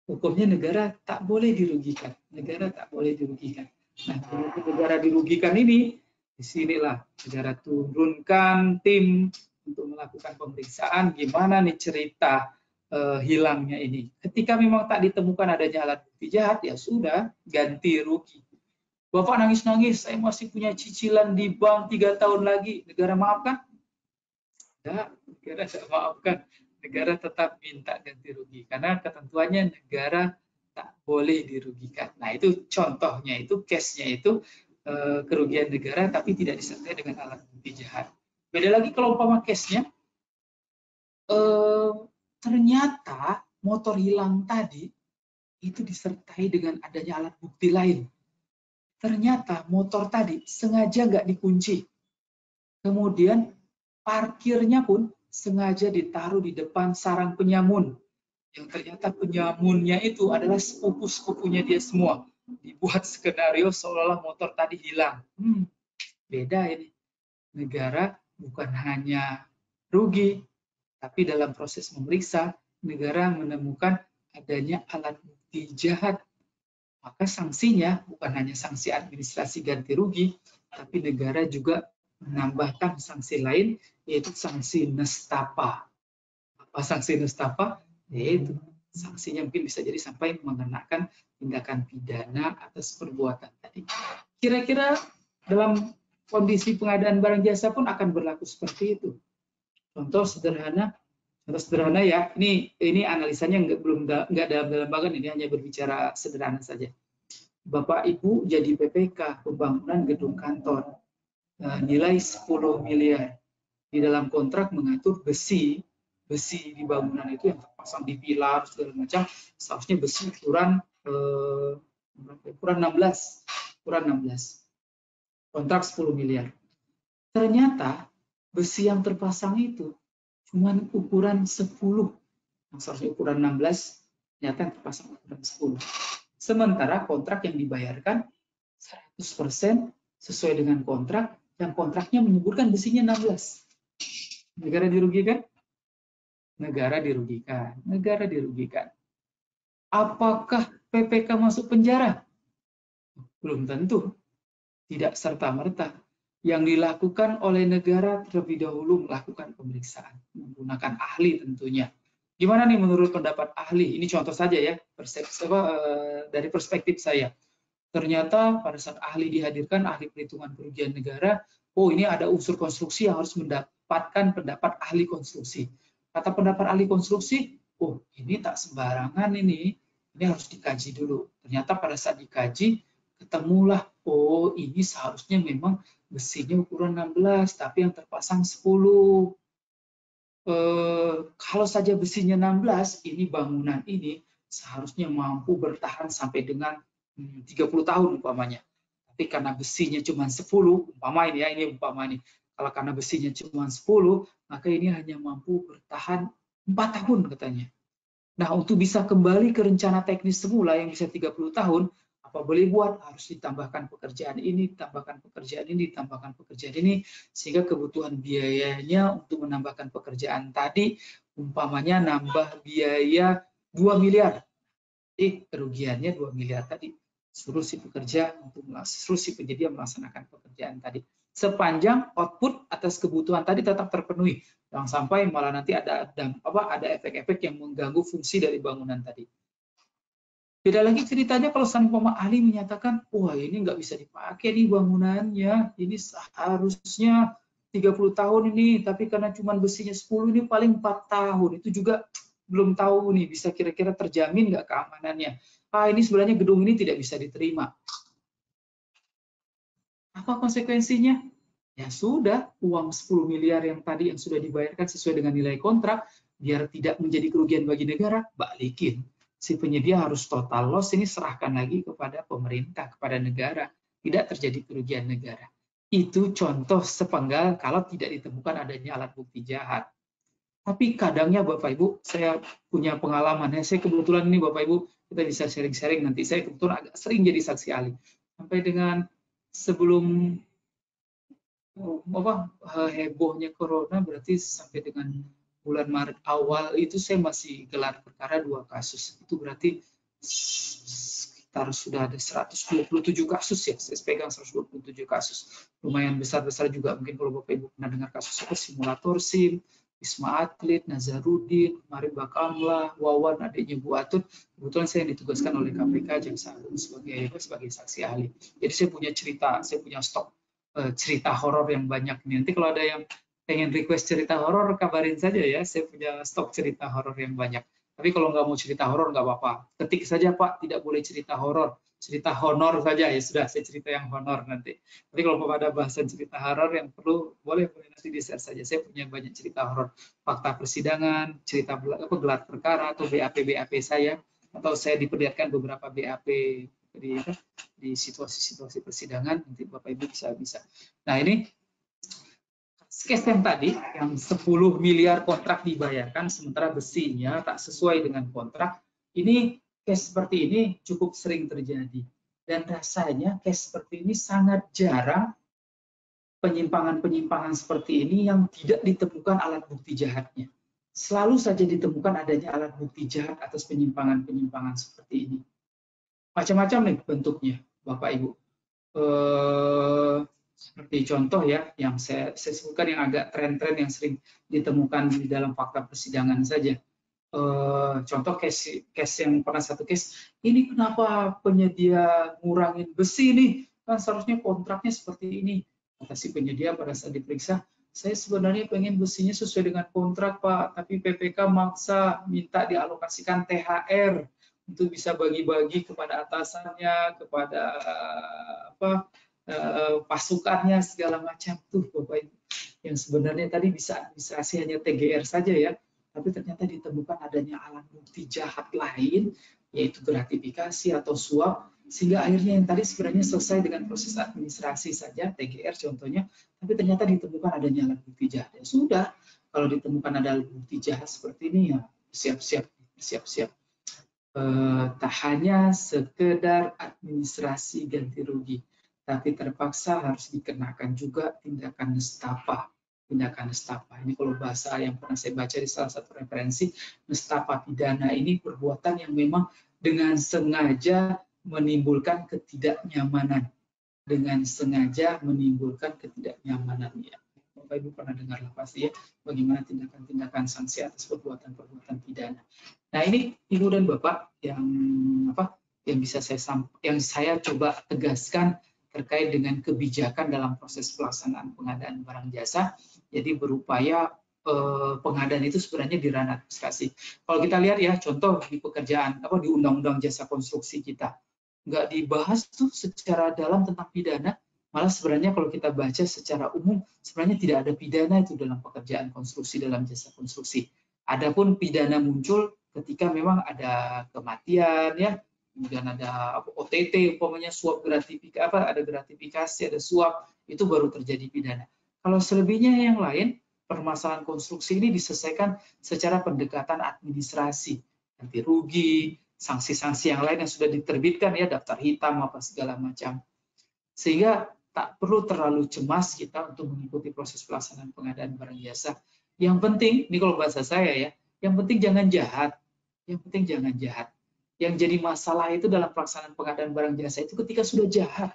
A: Hukumnya negara tak boleh dirugikan. Negara tak boleh dirugikan. Nah, negara dirugikan ini, disinilah negara turunkan tim untuk melakukan pemeriksaan gimana nih cerita hilangnya ini. Ketika memang tak ditemukan adanya alat bukti jahat, ya sudah, ganti rugi. Bapak nangis-nangis, saya masih punya cicilan di bank 3 tahun lagi. Negara maafkan? Tidak, negara tidak maafkan. Negara tetap minta ganti rugi. Karena ketentuannya negara tak boleh dirugikan. Nah, itu contohnya, itu case-nya itu kerugian negara tapi tidak disertai dengan alat bukti jahat. Beda lagi kalau umpama case-nya, ternyata motor hilang tadi itu disertai dengan adanya alat bukti lain. Ternyata motor tadi sengaja nggak dikunci. Kemudian parkirnya pun sengaja ditaruh di depan sarang penyamun. Yang ternyata penyamunnya itu adalah sepupu-sepupunya dia semua. Dibuat skenario seolah-olah motor tadi hilang. Beda ini. Negara bukan hanya rugi, tapi dalam proses memeriksa, negara menemukan adanya alat bukti jahat. Maka sanksinya bukan hanya sanksi administrasi ganti rugi, tapi negara juga menambahkan sanksi lain, yaitu sanksi nestapa. Apa sanksi nestapa? Yaitu sanksinya mungkin bisa jadi sampai mengenakan tindakan pidana atas perbuatan tadi. Kira-kira dalam kondisi pengadaan barang jasa pun akan berlaku seperti itu. Contoh sederhana ya, ini analisanya nggak dalam banget, ini hanya berbicara sederhana saja. Bapak Ibu jadi PPK, pembangunan gedung kantor, nilai 10 miliar. Di dalam kontrak mengatur besi di bangunan itu yang terpasang di pilar segala macam, seharusnya besi ukuran 16. Kontrak 10 miliar. Ternyata besi yang terpasang itu cuma ukuran 10, yang seharusnya ukuran 16, ternyata yang terpasang ukuran 10. Sementara kontrak yang dibayarkan 100% sesuai dengan kontrak, yang kontraknya menyebutkan besinya 16. Negara dirugikan? Negara dirugikan. Negara dirugikan. Apakah PPK masuk penjara? Belum tentu. Tidak serta-merta. Yang dilakukan oleh negara terlebih dahulu melakukan pemeriksaan, menggunakan ahli tentunya. Gimana nih menurut pendapat ahli? Ini contoh saja ya, dari perspektif saya. Ternyata pada saat ahli dihadirkan, ahli perhitungan kerugian negara, oh ini ada unsur konstruksi yang harus mendapatkan pendapat ahli konstruksi. Kata pendapat ahli konstruksi, oh ini tak sembarangan ini harus dikaji dulu. Ternyata pada saat dikaji, ketemulah, oh ini seharusnya memang besinya ukuran 16, tapi yang terpasang 10. Kalau saja besinya 16, ini bangunan ini seharusnya mampu bertahan sampai dengan 30 tahun umpamanya. Tapi karena besinya cuma 10, umpama ini ya, ini umpama ini. Kalau karena besinya cuma 10, maka ini hanya mampu bertahan 4 tahun katanya. Nah, untuk bisa kembali ke rencana teknis semula yang bisa 30 tahun, apa boleh buat? Harus ditambahkan pekerjaan ini, ditambahkan pekerjaan ini, ditambahkan pekerjaan ini, sehingga kebutuhan biayanya untuk menambahkan pekerjaan tadi, umpamanya nambah biaya 2 miliar. Jadi kerugiannya 2 miliar tadi. Suruh si pekerja suruh si penyedia melaksanakan pekerjaan tadi. Sepanjang output atas kebutuhan tadi tetap terpenuhi. Jangan sampai malah nanti ada efek-efek yang mengganggu fungsi dari bangunan tadi. Beda lagi ceritanya kalau sang ahli menyatakan, wah ini nggak bisa dipakai nih bangunannya, ini seharusnya 30 tahun ini, tapi karena cuma besinya 10 ini paling 4 tahun. Itu juga belum tahu nih bisa kira-kira terjamin nggak keamanannya. Ini sebenarnya gedung ini tidak bisa diterima. Apa konsekuensinya? Ya sudah, uang 10 miliar yang tadi yang sudah dibayarkan sesuai dengan nilai kontrak, biar tidak menjadi kerugian bagi negara, balikin. Si penyedia harus total loss, ini serahkan lagi kepada pemerintah, kepada negara. Tidak terjadi kerugian negara. Itu contoh sepenggal kalau tidak ditemukan adanya alat bukti jahat. Tapi kadangnya Bapak Ibu, saya punya pengalaman. Saya kebetulan ini Bapak Ibu, kita bisa sharing-sharing nanti. Saya kebetulan agak sering jadi saksi ahli. Sampai dengan sebelum hebohnya corona, berarti sampai dengan bulan Maret awal itu saya masih gelar perkara 2 kasus. Itu berarti sekitar sudah ada 127 kasus ya. Saya pegang 127 kasus. Lumayan besar-besar juga. Mungkin kalau Bapak Ibu pernah dengar kasus simulator SIM, Wisma Atlet, Nazarudin, kemarin Bakamla, Wawan, adiknya Bu Atun. Kebetulan saya ditugaskan oleh KPK Jaksa Agung sebagai saksi ahli. Jadi saya punya cerita, saya punya stok cerita horor yang banyak. Nanti kalau ada yang pengen request cerita horor, kabarin saja ya. Saya punya stok cerita horor yang banyak. Tapi kalau nggak mau cerita horor, nggak apa-apa. Ketik saja, Pak, tidak boleh cerita horor. Cerita honor saja, ya sudah, saya cerita yang honor nanti. Tapi kalau ada bahasan cerita horor yang perlu, boleh nanti di-share saja. Saya punya banyak cerita horor. Fakta persidangan, cerita gelar perkara, atau BAP saya. Atau saya diperlihatkan beberapa BAP di situasi-situasi persidangan, nanti Bapak Ibu bisa. Nah ini case yang tadi, yang 10 miliar kontrak dibayarkan, sementara besinya tak sesuai dengan kontrak, ini case seperti ini cukup sering terjadi. Dan rasanya case seperti ini sangat jarang penyimpangan-penyimpangan seperti ini yang tidak ditemukan alat bukti jahatnya. Selalu saja ditemukan adanya alat bukti jahat atas penyimpangan-penyimpangan seperti ini. Macam-macam nih bentuknya, Bapak Ibu. Seperti contoh ya, yang saya sebutkan yang agak tren-tren yang sering ditemukan di dalam fakta persidangan saja. Contoh case yang pernah satu case, ini kenapa penyedia ngurangin besi nih? Kan seharusnya kontraknya seperti ini. Kata si penyedia pada saat diperiksa, saya sebenarnya pengen besinya sesuai dengan kontrak Pak, tapi PPK maksa minta dialokasikan THR untuk bisa bagi-bagi kepada atasannya, kepada pasukannya segala macam tuh Bapak Ibu. Yang sebenarnya tadi bisa hanya TGR saja ya, tapi ternyata ditemukan adanya alat bukti jahat lain, yaitu gratifikasi atau suap, sehingga akhirnya yang tadi sebenarnya selesai dengan proses administrasi saja, TGR contohnya, tapi ternyata ditemukan adanya alat bukti jahat. Ya sudah, kalau ditemukan ada alat bukti jahat seperti ini ya siap-siap. Tak hanya sekedar administrasi ganti rugi, tapi terpaksa harus dikenakan juga tindakan nestapa. Ini kalau bahasa yang pernah saya baca di salah satu referensi, nestapa pidana ini perbuatan yang memang dengan sengaja menimbulkan ketidaknyamanan. Ya. Bapak Ibu pernah dengar lah pasti ya, bagaimana tindakan-tindakan sanksi atas perbuatan-perbuatan pidana. Nah ini Ibu dan Bapak yang bisa saya coba tegaskan terkait dengan kebijakan dalam proses pelaksanaan pengadaan barang jasa. Jadi berupaya pengadaan itu sebenarnya di ranah administrasi. Kalau kita lihat ya contoh di pekerjaan di Undang-Undang Jasa Konstruksi kita, nggak dibahas tuh secara dalam tentang pidana. Malah sebenarnya kalau kita baca secara umum, sebenarnya tidak ada pidana itu dalam pekerjaan konstruksi, dalam jasa konstruksi. Adapun pidana muncul ketika memang ada kematian ya, kemudian ada OTT umpamanya suap gratifikasi, ada gratifikasi, ada suap, itu baru terjadi pidana. Kalau selebihnya yang lain, permasalahan konstruksi ini diselesaikan secara pendekatan administrasi, ganti rugi, sanksi-sanksi yang lain yang sudah diterbitkan ya, daftar hitam apa segala macam. Sehingga tak perlu terlalu cemas kita untuk mengikuti proses pelaksanaan pengadaan barang jasa. Yang penting, ini kalau bahasa saya ya, yang penting jangan jahat. Yang penting jangan jahat. Yang jadi masalah itu dalam pelaksanaan pengadaan barang jasa itu ketika sudah jahat.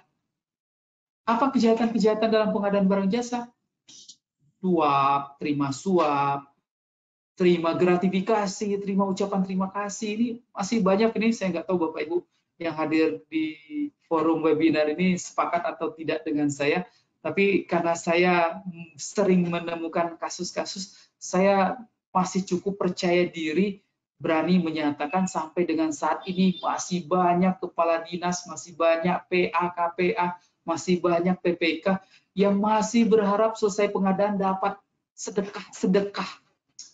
A: Apa kejahatan-kejahatan dalam pengadaan barang jasa? Suap, terima gratifikasi, terima ucapan terima kasih. Ini masih banyak ini, saya nggak tahu Bapak Ibu yang hadir di forum webinar ini sepakat atau tidak dengan saya, tapi karena saya sering menemukan kasus-kasus, saya masih cukup percaya diri berani menyatakan sampai dengan saat ini masih banyak kepala dinas, masih banyak PA, KPA, masih banyak PPK yang masih berharap selesai pengadaan dapat sedekah,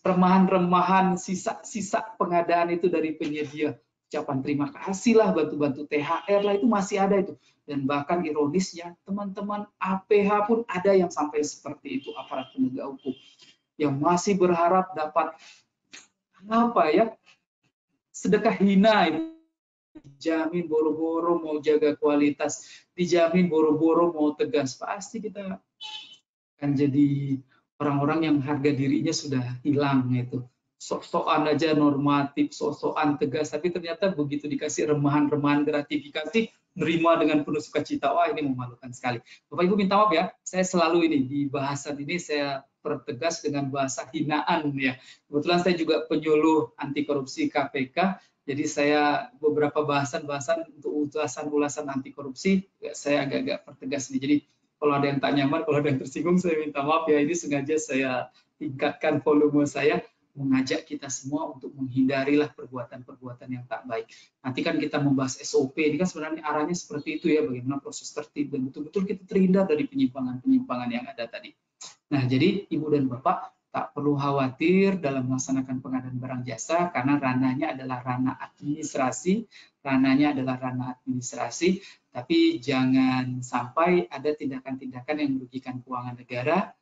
A: remahan-remahan, sisa-sisa pengadaan itu dari penyedia. Ucapan terima kasih lah, bantu-bantu THR lah, itu masih ada itu. Dan bahkan ironisnya, teman-teman APH pun ada yang sampai seperti itu, aparat penegak hukum. Yang masih berharap dapat apa ya, sedekah hina itu. Dijamin boro-boro mau jaga kualitas, dijamin boro-boro mau tegas. Pasti kita akan jadi orang-orang yang harga dirinya sudah hilang itu. Sok-sokan aja normatif, sok-sokan tegas, tapi ternyata begitu dikasih remahan-remahan gratifikasi, nerima dengan penuh sukacita. Wah, ini memalukan sekali. Bapak Ibu minta maaf ya, saya selalu ini di bahasan ini saya pertegas dengan bahasa hinaan ya. Kebetulan saya juga penyuluh anti korupsi KPK, jadi saya beberapa bahasan-bahasan untuk ulasan anti korupsi saya agak-agak pertegas nih. Jadi kalau ada yang tak nyaman, kalau ada yang tersinggung, saya minta maaf ya. Ini sengaja saya tingkatkan volume saya, mengajak kita semua untuk menghindarilah perbuatan-perbuatan yang tak baik. Nanti kan kita membahas SOP, ini kan sebenarnya arahnya seperti itu ya, bagaimana proses tertib dan betul-betul kita terhindar dari penyimpangan-penyimpangan yang ada tadi. Nah, jadi Ibu dan Bapak tak perlu khawatir dalam melaksanakan pengadaan barang jasa karena ranahnya adalah ranah administrasi, tapi jangan sampai ada tindakan-tindakan yang merugikan keuangan negara,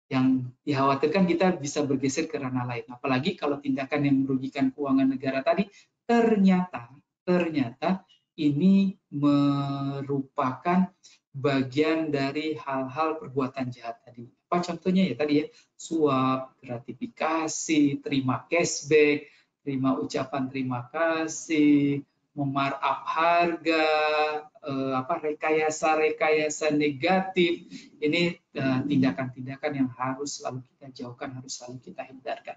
A: yang dikhawatirkan kita bisa bergeser ke ranah lain. Apalagi kalau tindakan yang merugikan keuangan negara tadi ternyata ini merupakan bagian dari hal-hal perbuatan jahat tadi. Apa contohnya ya tadi ya, suap, gratifikasi, terima cashback, terima ucapan terima kasih, memarkup harga, rekayasa negatif. Ini tindakan-tindakan yang harus selalu kita jauhkan, harus selalu kita hindarkan.